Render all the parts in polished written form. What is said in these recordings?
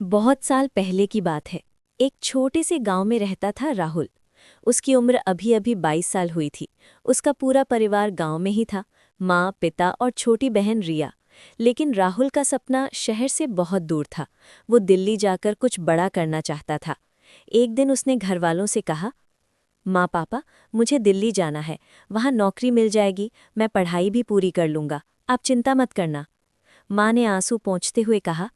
बहुत साल पहले की बात है। एक छोटे से गांव में रहता था राहुल। उसकी उम्र अभी अभी 22 साल हुई थी। उसका पूरा परिवार गांव में ही था, माँ, पिता और छोटी बहन रिया। लेकिन राहुल का सपना शहर से बहुत दूर था। वो दिल्ली जाकर कुछ बड़ा करना चाहता था। एक दिन उसने घरवालों से कहा, माँ पापा, मुझे दिल्ली जाना है। वहाँ नौकरी मिल जाएगी, मैं पढ़ाई भी पूरी कर लूँगा, आप चिंता मत करना। माँ ने आंसू पोंछते हुए कहा,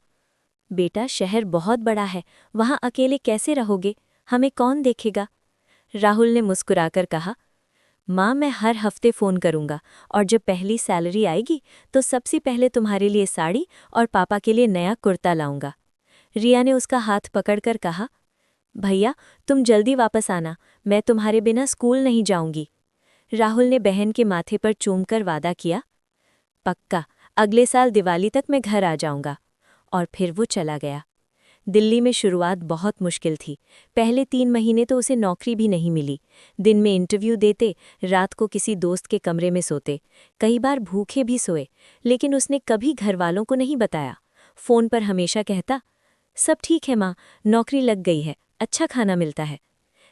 बेटा, शहर बहुत बड़ा है, वहां अकेले कैसे रहोगे, हमें कौन देखेगा। राहुल ने मुस्कुराकर कहा, माँ, मैं हर हफ्ते फ़ोन करूंगा और जब पहली सैलरी आएगी तो सबसे पहले तुम्हारे लिए साड़ी और पापा के लिए नया कुर्ता लाऊंगा। रिया ने उसका हाथ पकड़कर कहा, भैया, तुम जल्दी वापस आना, मैं तुम्हारे बिना स्कूल नहीं जाऊंगी। राहुल ने बहन के माथे पर चूमकर वादा किया, पक्का, अगले साल दिवाली तक मैं घर आ जाऊंगा। और फिर वो चला गया। दिल्ली में शुरुआत बहुत मुश्किल थी। पहले 3 महीने तो उसे नौकरी भी नहीं मिली। दिन में इंटरव्यू देते, रात को किसी दोस्त के कमरे में सोते, कई बार भूखे भी सोए। लेकिन उसने कभी घरवालों को नहीं बताया। फ़ोन पर हमेशा कहता, सब ठीक है माँ, नौकरी लग गई है, अच्छा खाना मिलता है।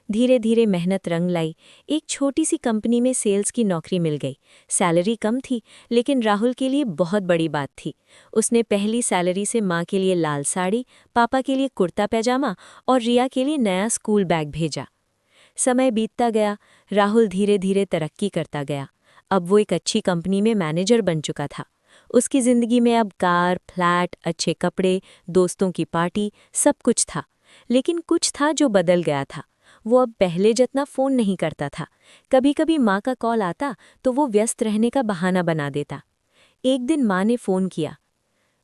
धीरे धीरे मेहनत रंग लाई। एक छोटी सी कंपनी में सेल्स की नौकरी मिल गई। सैलरी कम थी, लेकिन राहुल के लिए बहुत बड़ी बात थी। उसने पहली सैलरी से माँ के लिए लाल साड़ी, पापा के लिए कुर्ता पैजामा और रिया के लिए नया स्कूल बैग भेजा। समय बीतता गया, राहुल धीरे धीरे तरक्की करता गया। अब वो एक अच्छी कंपनी में मैनेजर बन चुका था। उसकी जिंदगी में अब कार, फ्लैट, अच्छे कपड़े, दोस्तों की पार्टी, सब कुछ था। लेकिन कुछ था जो बदल गया था। वो अब पहले जितना फ़ोन नहीं करता था। कभी कभी माँ का कॉल आता तो वो व्यस्त रहने का बहाना बना देता। एक दिन माँ ने फ़ोन किया,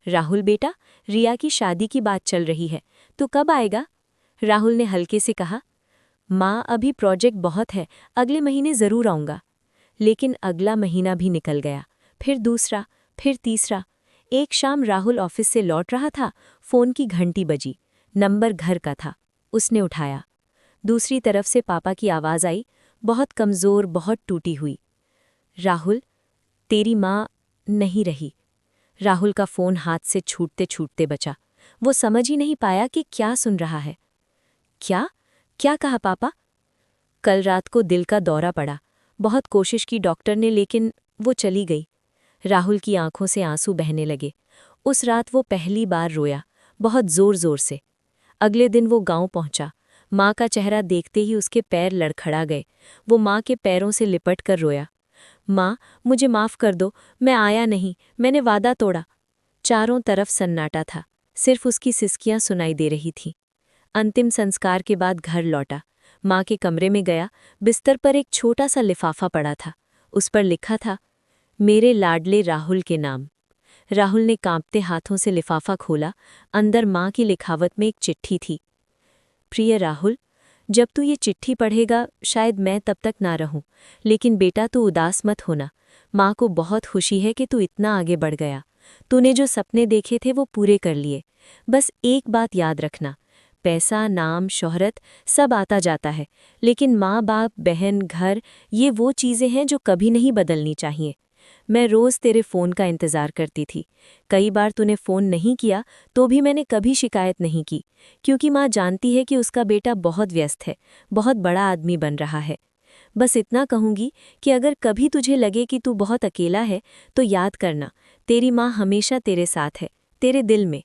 राहुल बेटा, रिया की शादी की बात चल रही है, तू कब आएगा। राहुल ने हल्के से कहा, माँ, अभी प्रोजेक्ट बहुत है, अगले महीने ज़रूर आऊँगा। लेकिन अगला महीना भी निकल गया, फिर दूसरा, फिर तीसरा। एक शाम राहुल ऑफिस से लौट रहा था, फ़ोन की घंटी बजी। नंबर घर का था। उसने उठाया। दूसरी तरफ से पापा की आवाज़ आई, बहुत कमज़ोर, बहुत टूटी हुई, राहुल, तेरी माँ नहीं रही। राहुल का फ़ोन हाथ से छूटते छूटते बचा। वो समझ ही नहीं पाया कि क्या सुन रहा है। क्या क्या कहा पापा। कल रात को दिल का दौरा पड़ा। बहुत कोशिश की डॉक्टर ने, लेकिन वो चली गई। राहुल की आंखों से आंसू बहने लगे। उस रात वो पहली बार रोया, बहुत ज़ोर ज़ोर से। अगले दिन वो गांव पहुंचा। माँ का चेहरा देखते ही उसके पैर लड़खड़ा गए। वो माँ के पैरों से लिपट कर रोया, माँ, मुझे माफ़ कर दो, मैं आया नहीं, मैंने वादा तोड़ा। चारों तरफ सन्नाटा था, सिर्फ उसकी सिसकियां सुनाई दे रही थीं। अंतिम संस्कार के बाद घर लौटा। माँ के कमरे में गया। बिस्तर पर एक छोटा सा लिफाफा पड़ा था। उस पर लिखा था, मेरे लाडले राहुल के नाम। राहुल ने कांपते हाथों से लिफाफा खोला। अंदर माँ की लिखावट में एक चिट्ठी थी। प्रिय राहुल, जब तू ये चिट्ठी पढ़ेगा शायद मैं तब तक ना रहूं, लेकिन बेटा तू उदास मत होना। माँ को बहुत खुशी है कि तू इतना आगे बढ़ गया। तूने जो सपने देखे थे वो पूरे कर लिए। बस एक बात याद रखना, पैसा, नाम, शोहरत सब आता जाता है, लेकिन माँ बाप, बहन, घर, ये वो चीज़ें हैं जो कभी नहीं बदलनी चाहिए। मैं रोज़ तेरे फ़ोन का इंतज़ार करती थी। कई बार तूने फ़ोन नहीं किया तो भी मैंने कभी शिकायत नहीं की, क्योंकि माँ जानती है कि उसका बेटा बहुत व्यस्त है, बहुत बड़ा आदमी बन रहा है। बस इतना कहूँगी कि अगर कभी तुझे लगे कि तू बहुत अकेला है तो याद करना, तेरी माँ हमेशा तेरे साथ है, तेरे दिल में।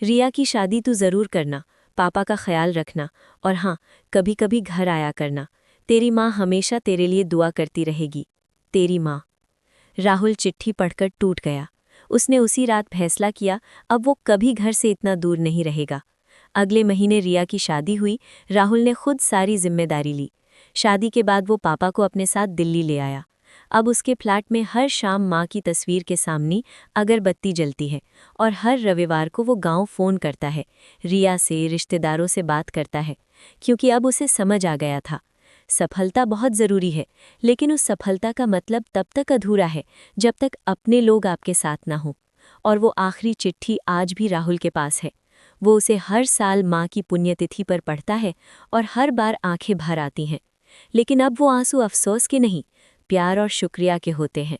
रिया की शादी तू ज़रूर करना, पापा का ख्याल रखना, और हाँ, कभी कभी घर आया करना। तेरी माँ हमेशा तेरे लिए दुआ करती रहेगी। तेरी माँ। राहुल चिट्ठी पढ़कर टूट गया। उसने उसी रात फैसला किया, अब वो कभी घर से इतना दूर नहीं रहेगा। अगले महीने रिया की शादी हुई। राहुल ने खुद सारी जिम्मेदारी ली। शादी के बाद वो पापा को अपने साथ दिल्ली ले आया। अब उसके फ्लैट में हर शाम माँ की तस्वीर के सामने अगरबत्ती जलती है, और हर रविवार को वो गांव फ़ोन करता है, रिया से, रिश्तेदारों से बात करता है, क्योंकि अब उसे समझ आ गया था, सफलता बहुत ज़रूरी है, लेकिन उस सफलता का मतलब तब तक अधूरा है जब तक अपने लोग आपके साथ ना हों। और वो आखिरी चिट्ठी आज भी राहुल के पास है। वो उसे हर साल माँ की पुण्यतिथि पर पढ़ता है और हर बार आंखें भर आती हैं। लेकिन अब वो आंसू अफसोस के नहीं, प्यार और शुक्रिया के होते हैं।